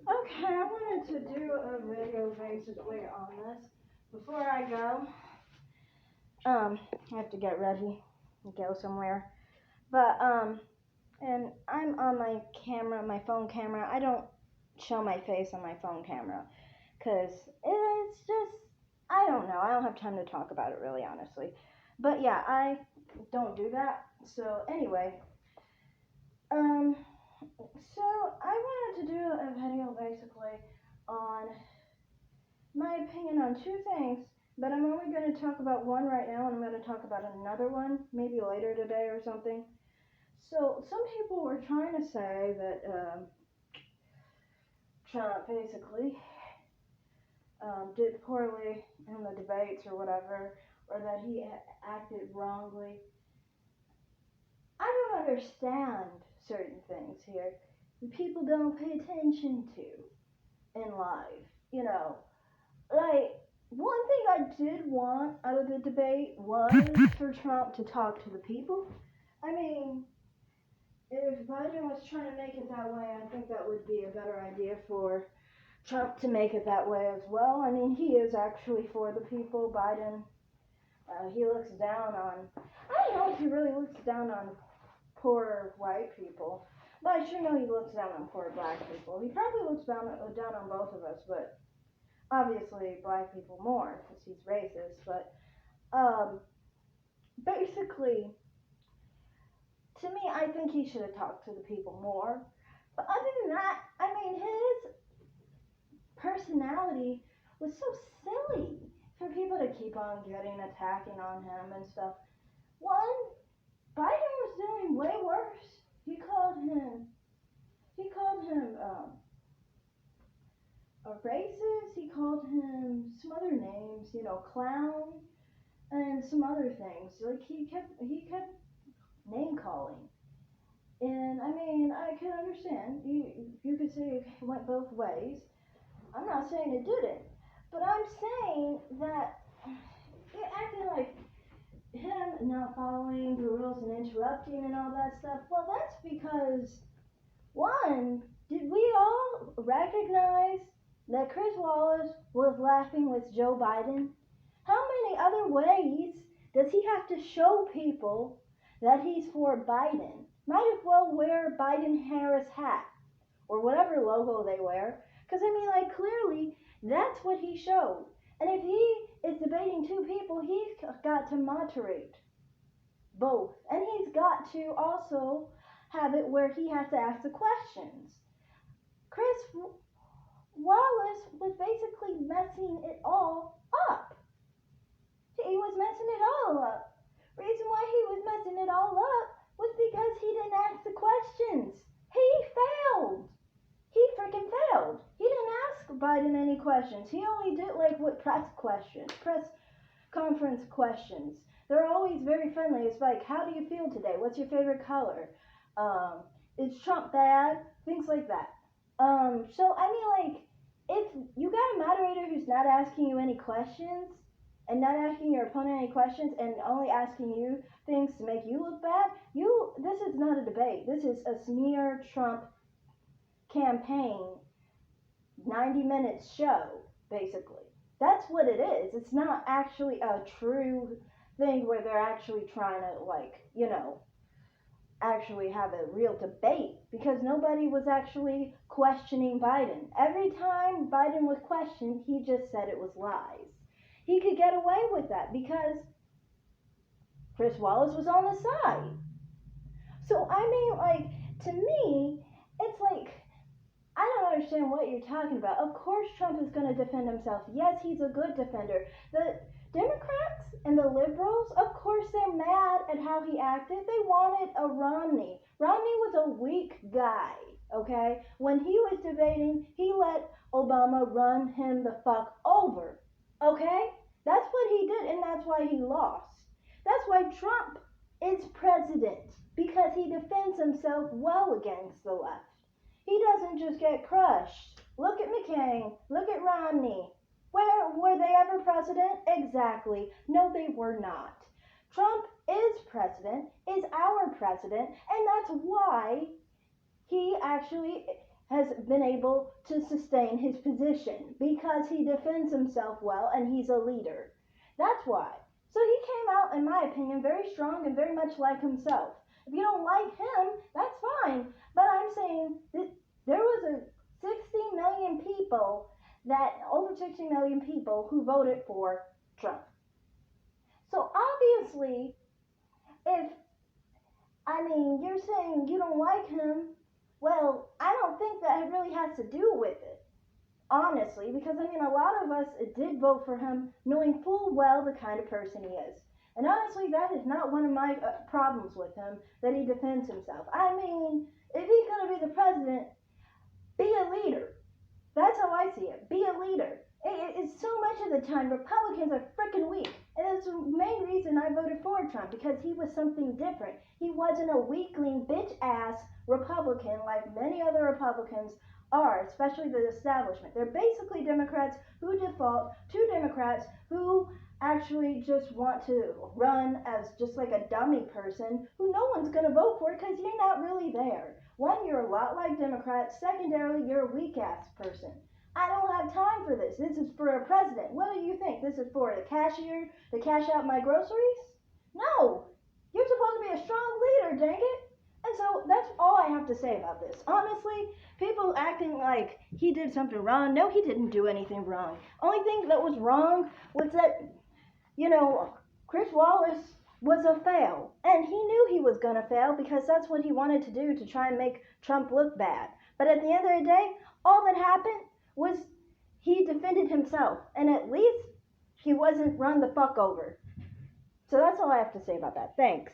Okay, I wanted to do a video basically on this. Before I go, I have to get ready and go somewhere. But, and I'm on my camera, my phone camera. I don't show my face on my phone camera because it's just, I don't know. I don't have time to talk about it really, honestly. But yeah, I don't do that. So anyway, um, so I wanted to do a video basically on my opinion on two things, but I'm only going to talk about one right now, and I'm going to talk about another one maybe later today or something. So some people were trying to say that Trump basically did poorly in the debates or whatever, or that he acted wrongly. I don't understand certain things here people don't pay attention to in life. You know, like, one thing I did want out of the debate was for Trump to talk to the people. I mean, if Biden was trying to make it that way, I think that would be a better idea for Trump to make it that way as well. I mean, he is actually for the people. Biden, he looks down on, I don't know if he really looks down on poor white people, but I sure know he looks down on poor black people. He probably looks down on both of us, but obviously black people more because he's racist. But basically, to me, I think he should have talked to the people more. But other than that, I mean, his personality was so silly for people to keep on attacking on him and stuff. One, Biden was doing way worse. He called him a racist. He called him some other names, clown and some other things. Like he kept name calling. And I mean, I can understand. You could say it went both ways. I'm not saying it didn't, but I'm saying that it acted like him not following the rules and interrupting and all that stuff. Well, that's because, one, did we all recognize that Chris Wallace was laughing with Joe Biden? How many other ways does he have to show people that he's for Biden? Might as well wear Biden Harris hat or whatever logo they wear. Because, I mean, like, clearly that's what he showed. And if he is debating two people, he's got to moderate both. And he's got to also have it where he has to ask the questions. Chris Wallace was basically messing it all up. He was messing it all up. Reason why he was messing it all up was because he didn't ask the questions. He failed. He freaking failed. He didn't ask Biden any questions. He only did like what press conference questions. They're always very friendly. It's like, how do you feel today? What's your favorite color? Is Trump bad? Things like that. So I mean, like, if you got a moderator who's not asking you any questions and not asking your opponent any questions and only asking you things to make you look bad, this is not a debate. This is a smear Trump campaign 90 minutes show, basically. That's what it is. It's not actually a true thing where they're actually trying to, like, actually have a real debate, because nobody was actually questioning Biden. Every time Biden was questioned, he just said it was lies. He could get away with that because Chris Wallace was on the side. So, I mean, like, to me, it's like, I don't understand what you're talking about. Of course Trump is going to defend himself. Yes, he's a good defender. The Democrats and the liberals, of course they're mad at how he acted. They wanted a Romney. Romney was a weak guy, okay? When he was debating, he let Obama run him the fuck over, okay? That's what he did, and that's why he lost. That's why Trump is president, because he defends himself well against the left. He doesn't just get crushed. Look at McCain. Look at Romney. Were they ever president? Exactly. No, they were not. Trump is president, is our president, and that's why he actually has been able to sustain his position because he defends himself well and he's a leader. That's why. So he came out, in my opinion, very strong and very much like himself. If you don't like him, that's fine. But I'm saying that there was a 60 million people over 60 million people who voted for Trump. So obviously, if you're saying you don't like him, well, I don't think that it really has to do with it, honestly, because a lot of us did vote for him knowing full well the kind of person he is. And honestly, that is not one of my problems with him, that he defends himself. If he's going to be the president, be a leader. That's how I see it. Be a leader. It's so much of the time Republicans are freaking weak. And that's the main reason I voted for Trump, because he was something different. He wasn't a weakling, bitch-ass Republican like many other Republicans are, especially the establishment. They're basically Democrats who default to Democrats who actually just want to run as just like a dummy person who no one's going to vote for because you're not really there. One, you're a lot like Democrats. Secondarily, you're a weak-ass person. I don't have time for this. This is for a president. What do you think? This is for the cashier to cash out my groceries? No. You're supposed to be a strong leader, dang it. And so that's all I have to say about this. Honestly, people acting like he did something wrong. No, he didn't do anything wrong. Only thing that was wrong was that, Chris Wallace was a fail. And he knew he was going to fail because that's what he wanted to do, to try and make Trump look bad. But at the end of the day, all that happened was he defended himself. And at least he wasn't run the fuck over. So that's all I have to say about that. Thanks.